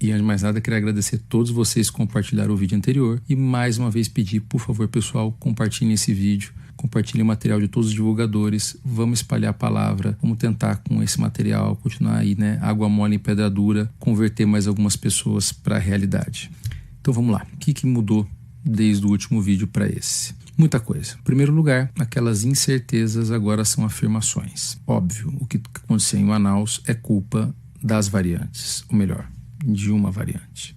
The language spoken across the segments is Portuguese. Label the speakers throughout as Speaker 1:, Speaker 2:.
Speaker 1: E antes de mais nada, queria agradecer a todos vocês que compartilharam o vídeo anterior e mais uma vez pedir, por favor, pessoal, compartilhem esse vídeo, compartilhem o material de todos os divulgadores, vamos espalhar a palavra, vamos tentar com esse material continuar aí, né, água mole em pedra dura, converter mais algumas pessoas para a realidade. Então vamos lá, o que mudou desde o último vídeo para esse? Muita coisa. Em primeiro lugar, aquelas incertezas agora são afirmações. Óbvio, o que aconteceu em Manaus é culpa das variantes, ou melhor, de uma variante,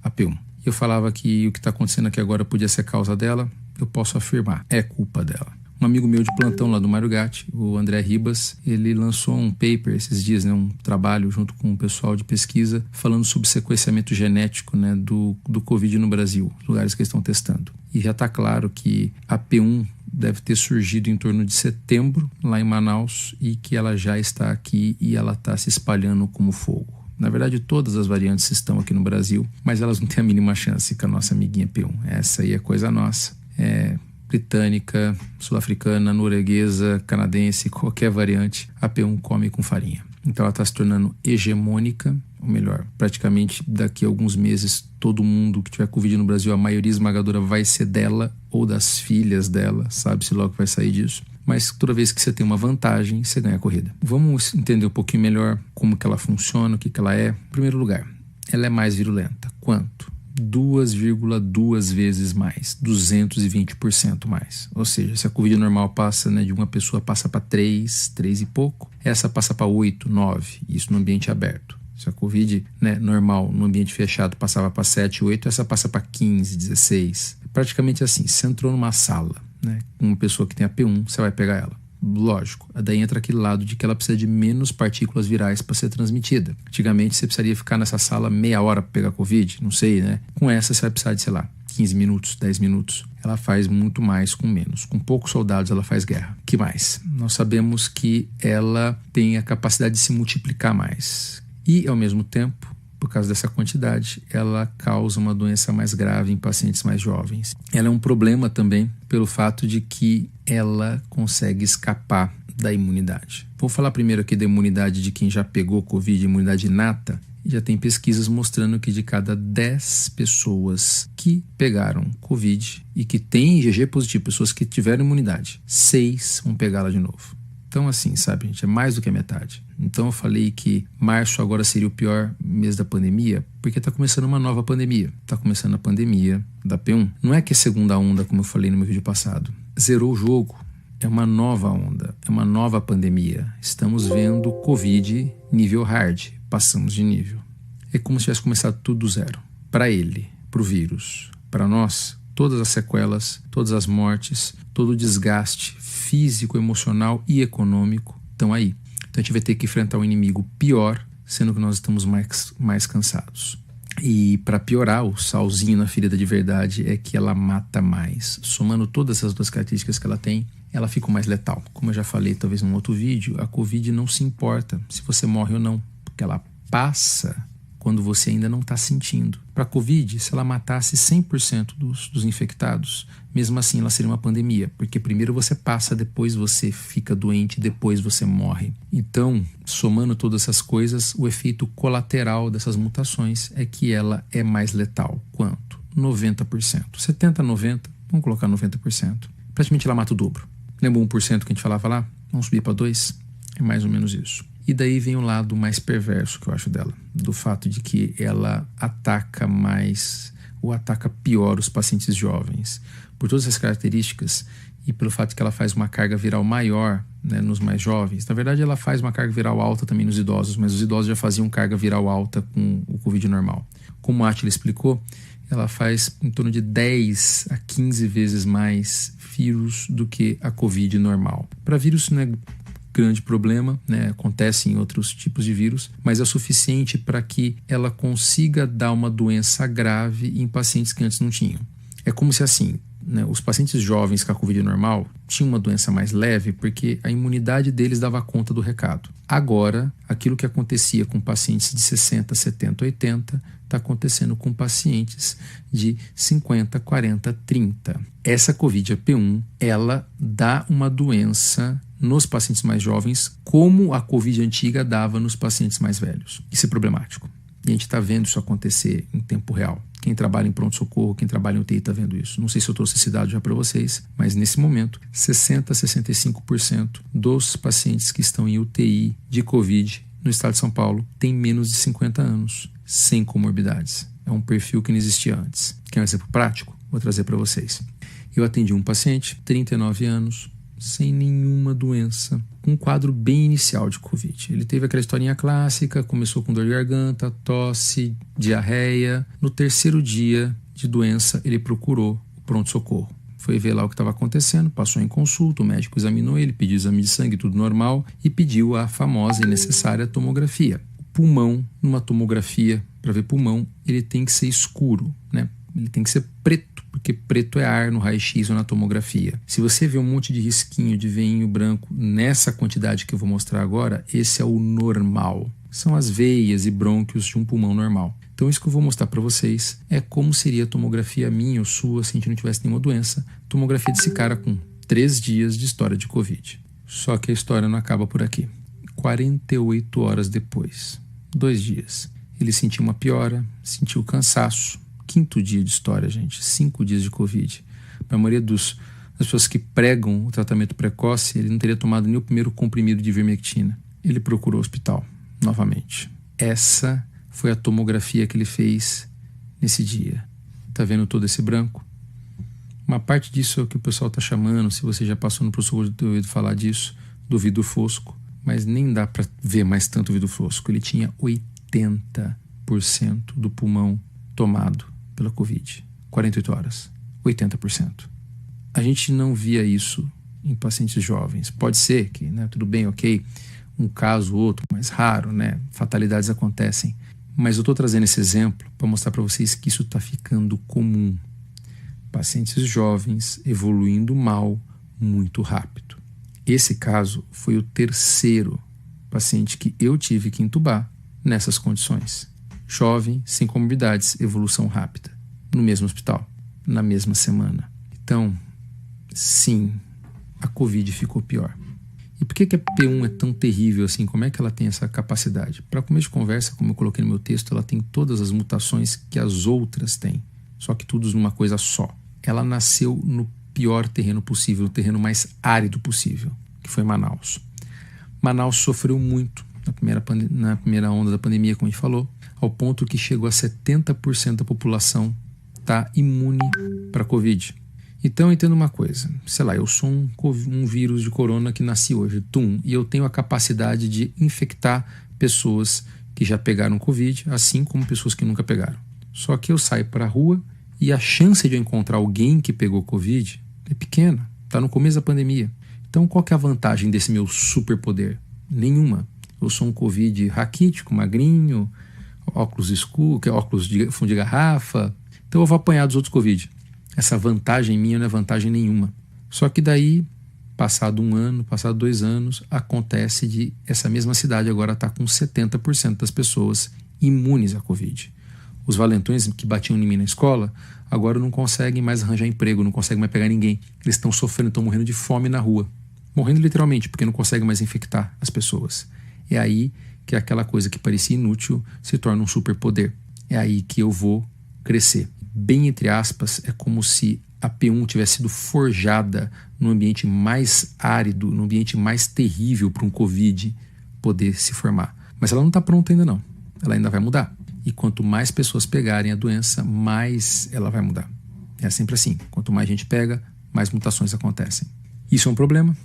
Speaker 1: a P1. Eu falava que o que está acontecendo aqui agora podia ser causa dela, eu posso afirmar, é culpa dela. Um amigo meu de plantão lá do Mário Gatti, o André Ribas, ele lançou um paper esses dias, né, um trabalho junto com o pessoal de pesquisa, falando sobre sequenciamento genético, né, do Covid no Brasil, os lugares que eles estão testando. E já está claro que a P1 deve ter surgido em torno de setembro, lá em Manaus, e que ela já está aqui e ela está se espalhando como fogo. Na verdade, todas as variantes estão aqui no Brasil, mas elas não têm a mínima chance com a nossa amiguinha P1. Essa aí é coisa nossa. É britânica, sul-africana, norueguesa, canadense, qualquer variante, a P1 come com farinha. Então ela está se tornando hegemônica, ou melhor, praticamente daqui a alguns meses todo mundo que tiver Covid no Brasil, a maioria esmagadora vai ser dela ou das filhas dela, sabe-se logo que vai sair disso. Mas toda vez que você tem uma vantagem, você ganha a corrida. Vamos entender um pouquinho melhor como que ela funciona, o que ela é. Em primeiro lugar, ela é mais virulenta. Quanto? 2,2 vezes mais, 220% mais. Ou seja, se a Covid normal passa, né, de uma pessoa passa para 3 e pouco, essa passa para 8, 9, isso no ambiente aberto. Se a Covid, né, normal no ambiente fechado passava para 7, 8, essa passa para 15, 16. Praticamente assim, você entrou numa sala, né, com uma pessoa que tem a P1, você vai pegar ela. Lógico, daí entra aquele lado de que ela precisa de menos partículas virais para ser transmitida. Antigamente você precisaria ficar nessa sala meia hora para pegar Covid, não sei, né? Com essa você vai precisar de, sei lá, 15 minutos, 10 minutos. Ela faz muito mais com menos. Com poucos soldados ela faz guerra. Que mais? Nós sabemos que ela tem a capacidade de se multiplicar mais. E, ao mesmo tempo, por causa dessa quantidade, ela causa uma doença mais grave em pacientes mais jovens. Ela é um problema também pelo fato de que ela consegue escapar da imunidade. Vou falar primeiro aqui da imunidade de quem já pegou Covid, imunidade inata. Já tem pesquisas mostrando que de cada 10 pessoas que pegaram Covid e que têm IgG positivo, pessoas que tiveram imunidade, 6 vão pegá-la de novo. Então assim, sabe, gente, é mais do que a metade. Então eu falei que março agora seria o pior mês da pandemia, porque está começando uma nova pandemia. Está começando a pandemia da P1. Não é que é segunda onda, como eu falei no meu vídeo passado. Zerou o jogo. É uma nova onda, é uma nova pandemia. Estamos vendo Covid nível hard. Passamos de nível. É como se tivesse começado tudo do zero. Para ele, para o vírus, para nós, todas as sequelas, todas as mortes, todo o desgaste físico, emocional e econômico estão aí. Então a gente vai ter que enfrentar um inimigo pior, sendo que nós estamos mais cansados. E para piorar, o salzinho na ferida de verdade é que ela mata mais. Somando todas essas duas características que ela tem, ela fica mais letal. Como eu já falei talvez num outro vídeo, a Covid não se importa se você morre ou não, porque ela passa quando você ainda não está sentindo. Para a Covid, se ela matasse 100% dos infectados, mesmo assim ela seria uma pandemia, porque primeiro você passa, depois você fica doente, depois você morre. Então, somando todas essas coisas, o efeito colateral dessas mutações é que ela é mais letal. Quanto? 90%. 70%, 90%, vamos colocar 90%. Praticamente ela mata o dobro. Lembra 1% que a gente falava lá? Vamos subir para 2%? É mais ou menos isso. E daí vem o lado mais perverso que eu acho dela, do fato de que ela ataca mais, ou ataca pior os pacientes jovens. Por todas essas características e pelo fato que ela faz uma carga viral maior, né, nos mais jovens. Na verdade, ela faz uma carga viral alta também nos idosos, mas os idosos já faziam carga viral alta com o Covid normal. Como a Átila explicou, ela faz em torno de 10 a 15 vezes mais vírus do que a Covid normal. Para vírus não é grande problema, né? Acontece em outros tipos de vírus, mas é o suficiente para que ela consiga dar uma doença grave em pacientes que antes não tinham. É como se assim, né, os pacientes jovens com a Covid normal tinham uma doença mais leve porque a imunidade deles dava conta do recado. Agora, aquilo que acontecia com pacientes de 60, 70, 80 está acontecendo com pacientes de 50, 40, 30. Essa Covid AP1, ela dá uma doença nos pacientes mais jovens como a Covid antiga dava nos pacientes mais velhos. Isso é problemático. E a gente está vendo isso acontecer em tempo real. Quem trabalha em pronto-socorro, quem trabalha em UTI está vendo isso. Não sei se eu trouxe esse dado já para vocês, mas nesse momento, 60% a 65% dos pacientes que estão em UTI de Covid no estado de São Paulo têm menos de 50 anos, sem comorbidades. É um perfil que não existia antes. Quer um exemplo prático? Vou trazer para vocês. Eu atendi um paciente, 39 anos, sem nenhuma doença, com um quadro bem inicial de Covid. Ele teve aquela historinha clássica, começou com dor de garganta, tosse, diarreia. No terceiro dia de doença, ele procurou o pronto-socorro. Foi ver lá o que estava acontecendo, passou em consulta, o médico examinou ele, pediu exame de sangue, tudo normal, e pediu a famosa e necessária tomografia. O pulmão, numa tomografia, para ver pulmão, ele tem que ser escuro, né? Ele tem que ser preto, porque preto é ar no raio-x ou na tomografia. Se você vê um monte de risquinho de veinho branco nessa quantidade que eu vou mostrar agora, esse é o normal. São as veias e brônquios de um pulmão normal. Então isso que eu vou mostrar para vocês é como seria a tomografia minha ou sua se a gente não tivesse nenhuma doença. Tomografia desse cara com 3 dias de história de Covid. Só que a história não acaba por aqui. 48 horas depois, 2 dias, ele sentiu uma piora, sentiu cansaço. 5º dia de história, gente. 5 dias de Covid. Para a maioria das pessoas que pregam o tratamento precoce, ele não teria tomado nem o primeiro comprimido de ivermectina. Ele procurou o hospital, novamente. Essa foi a tomografia que ele fez nesse dia. Tá vendo todo esse branco? Uma parte disso é o que o pessoal tá chamando, se você já passou no pronto-socorro de ter ouvido falar disso, do vidro fosco. Mas nem dá para ver mais tanto o vidro fosco. Ele tinha 80% do pulmão tomado pela Covid. 48 horas. 80%. A gente não via isso em pacientes jovens. Pode ser que, né, tudo bem, ok, um caso ou outro, mais raro, né, fatalidades acontecem. Mas eu estou trazendo esse exemplo para mostrar para vocês que isso está ficando comum. Pacientes jovens evoluindo mal muito rápido. Esse caso foi o 3º paciente que eu tive que intubar nessas condições. Jovem, sem comorbidades, evolução rápida, no mesmo hospital, na mesma semana. Então, sim, a Covid ficou pior. E por que a P1 é tão terrível assim? Como é que ela tem essa capacidade? Para começo de conversa, como eu coloquei no meu texto, ela tem todas as mutações que as outras têm, só que tudo numa coisa só. Ela nasceu no pior terreno possível, o terreno mais árido possível, que foi Manaus. Manaus sofreu muito na primeira onda da pandemia, como a gente falou, ao ponto que chegou a 70% da população tá imune para a Covid. Então, entenda uma coisa, sei lá, eu sou um vírus de corona que nasci hoje, e eu tenho a capacidade de infectar pessoas que já pegaram Covid, assim como pessoas que nunca pegaram. Só que eu saio para a rua e a chance de eu encontrar alguém que pegou Covid é pequena, tá no começo da pandemia. Então, qual que é a vantagem desse meu superpoder? Nenhuma. Eu sou um Covid raquítico, magrinho, óculos escuros, óculos de fundo de garrafa. Então eu vou apanhar dos outros Covid. Essa vantagem minha não é vantagem nenhuma. Só que daí, passado 1 ano, passado 2 anos, acontece de essa mesma cidade agora estar com 70% das pessoas imunes à Covid. Os valentões que batiam em mim na escola, agora não conseguem mais arranjar emprego, não conseguem mais pegar ninguém. Eles estão sofrendo, estão morrendo de fome na rua. Morrendo literalmente, porque não conseguem mais infectar as pessoas. É aí que aquela coisa que parecia inútil se torna um superpoder. É aí que eu vou crescer. Bem entre aspas, é como se a P1 tivesse sido forjada no ambiente mais árido, no ambiente mais terrível para um Covid poder se formar. Mas ela não está pronta ainda não. Ela ainda vai mudar. E quanto mais pessoas pegarem a doença, mais ela vai mudar. É sempre assim. Quanto mais gente pega, mais mutações acontecem. Isso é um problema,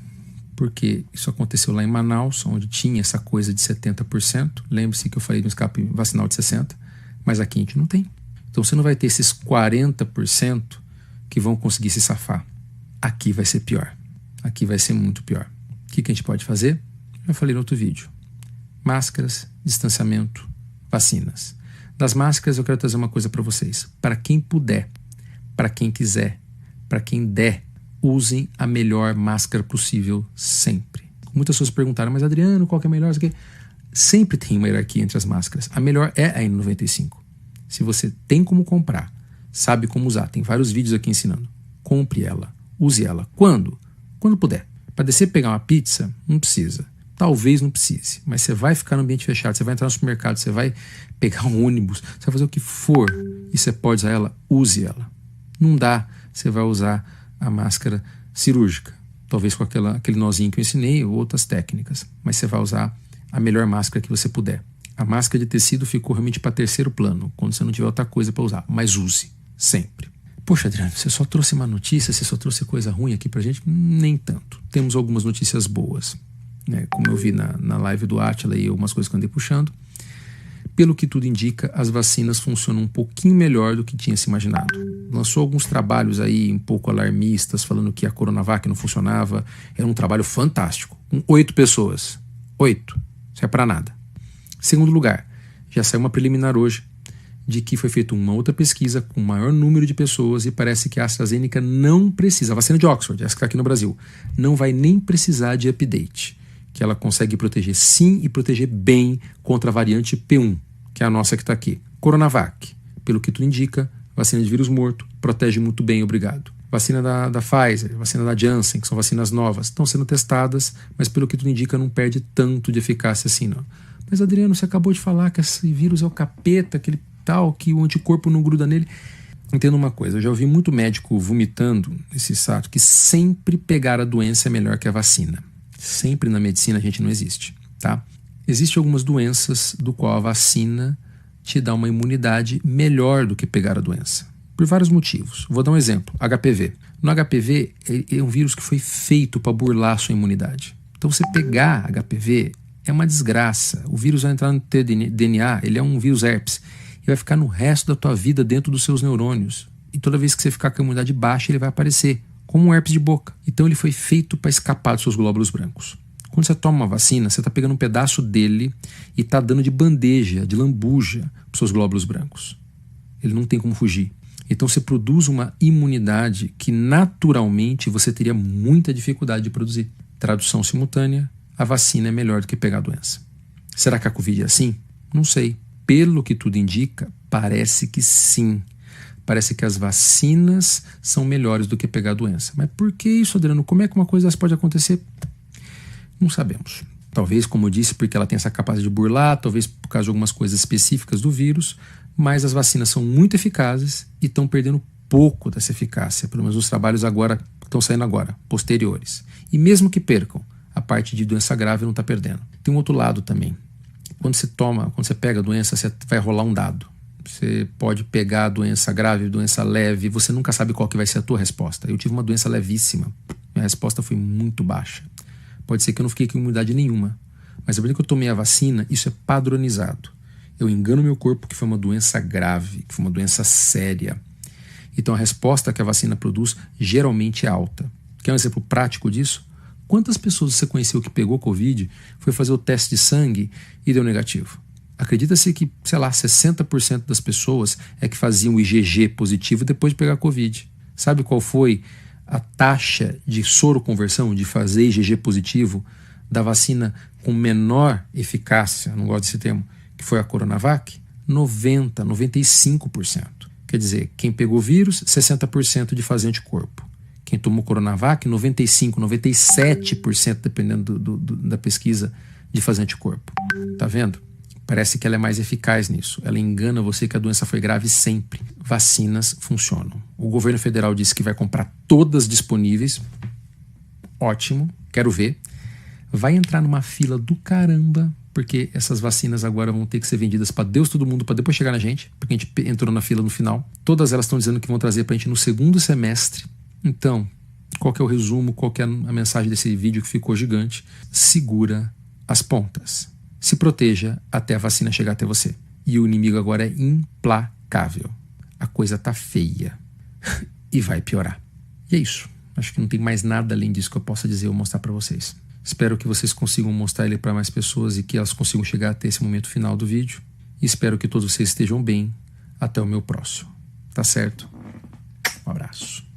Speaker 1: porque isso aconteceu lá em Manaus, onde tinha essa coisa de 70%. Lembre-se que eu falei do escape vacinal de 60%, mas aqui a gente não tem. Então você não vai ter esses 40% que vão conseguir se safar. Aqui vai ser pior. Aqui vai ser muito pior. O que a gente pode fazer? Já falei no outro vídeo. Máscaras, distanciamento, vacinas. Das máscaras eu quero trazer uma coisa para vocês. Para quem puder, para quem quiser, para quem der, usem a melhor máscara possível sempre. Muitas pessoas perguntaram, mas Adriano, qual que é a melhor? Sempre tem uma hierarquia entre as máscaras. A melhor é a N95. Se você tem como comprar, sabe como usar, tem vários vídeos aqui ensinando, compre ela, use ela. Quando? Quando puder. Para descer e pegar uma pizza, não precisa. talvez não precise, mas você vai ficar no ambiente fechado, você vai entrar no supermercado, você vai pegar um ônibus, você vai fazer o que for e você pode usar ela, use ela. Não dá, você vai usar a máscara cirúrgica, talvez com aquele nozinho que eu ensinei ou outras técnicas, mas você vai usar a melhor máscara que você puder. A máscara de tecido ficou realmente para terceiro plano, quando você não tiver outra coisa para usar, mas use, sempre. Poxa, Adriano, você só trouxe uma notícia, você só trouxe coisa ruim aqui pra gente? Nem tanto. Temos algumas notícias boas, né? Como eu vi na live do Átila e algumas coisas que eu andei puxando. Pelo que tudo indica, as vacinas funcionam um pouquinho melhor do que tinha se imaginado. Lançou alguns trabalhos aí um pouco alarmistas, falando que a Coronavac não funcionava. Era um trabalho fantástico, com 8 pessoas. 8. Isso é pra nada. Segundo lugar, já saiu uma preliminar hoje de que foi feita uma outra pesquisa com maior número de pessoas e parece que a AstraZeneca não precisa, a vacina de Oxford, essa que está aqui no Brasil, não vai nem precisar de update, que ela consegue proteger sim e proteger bem contra a variante P1, que é a nossa que está aqui. Coronavac, pelo que tudo indica, vacina de vírus morto, protege muito bem, obrigado. Vacina da Pfizer, vacina da Janssen, que são vacinas novas, estão sendo testadas, mas pelo que tudo indica não perde tanto de eficácia assim não. Mas Adriano, você acabou de falar que esse vírus é o capeta, aquele tal, que o anticorpo não gruda nele. Entenda uma coisa, eu já ouvi muito médico vomitando esse fato que sempre pegar a doença é melhor que a vacina. Sempre na medicina a gente não existe, tá? Existem algumas doenças do qual a vacina te dá uma imunidade melhor do que pegar a doença. Por vários motivos. Vou dar um exemplo, HPV. No HPV é um vírus que foi feito para burlar a sua imunidade. Então você pegar HPV é uma desgraça. O vírus vai entrar no teu DNA, ele é um vírus herpes. E vai ficar no resto da tua vida dentro dos seus neurônios. E toda vez que você ficar com a imunidade baixa, ele vai aparecer, como um herpes de boca. Então ele foi feito para escapar dos seus glóbulos brancos. Quando você toma uma vacina, você está pegando um pedaço dele e está dando de bandeja, de lambuja, para os seus glóbulos brancos. Ele não tem como fugir. Então você produz uma imunidade que naturalmente você teria muita dificuldade de produzir. Tradução simultânea, a vacina é melhor do que pegar a doença. Será que a Covid é assim? Não sei. Pelo que tudo indica, parece que sim. Parece que as vacinas são melhores do que pegar a doença. Mas por que isso, Adriano? Como é que uma coisa dessa pode acontecer? Não sabemos. Talvez, como eu disse, porque ela tem essa capacidade de burlar, talvez por causa de algumas coisas específicas do vírus, mas as vacinas são muito eficazes e estão perdendo pouco dessa eficácia. Pelo menos os trabalhos agora estão saindo agora, posteriores. E mesmo que percam, a parte de doença grave não está perdendo. Tem um outro lado também. Quando você pega a doença, você vai rolar um dado. Você pode pegar a doença grave, doença leve, você nunca sabe qual que vai ser a tua resposta. Eu tive uma doença levíssima, minha resposta foi muito baixa. Pode ser que eu não fiquei com imunidade nenhuma, mas a partir que eu tomei a vacina, isso é padronizado. Eu engano meu corpo que foi uma doença grave, que foi uma doença séria. Então a resposta que a vacina produz geralmente é alta. Quer um exemplo prático disso? Quantas pessoas você conheceu que pegou Covid, foi fazer o teste de sangue e deu negativo? Acredita-se que, sei lá, 60% das pessoas é que faziam o IgG positivo depois de pegar Covid. Sabe qual foi a taxa de soroconversão, de fazer IgG positivo da vacina com menor eficácia, não gosto desse termo, que foi a Coronavac? 95%. Quer dizer, quem pegou vírus, 60% de fazer anticorpo. Quem tomou Coronavac, 95%, 97%, dependendo da pesquisa, de fazer anticorpo. Tá vendo? Parece que ela é mais eficaz nisso. Ela engana você que a doença foi grave sempre. Vacinas funcionam. O governo federal disse que vai comprar todas disponíveis. Ótimo, quero ver. Vai entrar numa fila do caramba, porque essas vacinas agora vão ter que ser vendidas para Deus, todo mundo, para depois chegar na gente, porque a gente entrou na fila no final. Todas elas estão dizendo que vão trazer para a gente no segundo semestre. Então, qual que é o resumo, qual que é a mensagem desse vídeo que ficou gigante? Segura as pontas. Se proteja até a vacina chegar até você. E o inimigo agora é implacável. A coisa tá feia. E vai piorar. E é isso. Acho que não tem mais nada além disso que eu possa dizer ou mostrar para vocês. Espero que vocês consigam mostrar ele para mais pessoas e que elas consigam chegar até esse momento final do vídeo. E espero que todos vocês estejam bem. Até o meu próximo. Tá certo? Um abraço.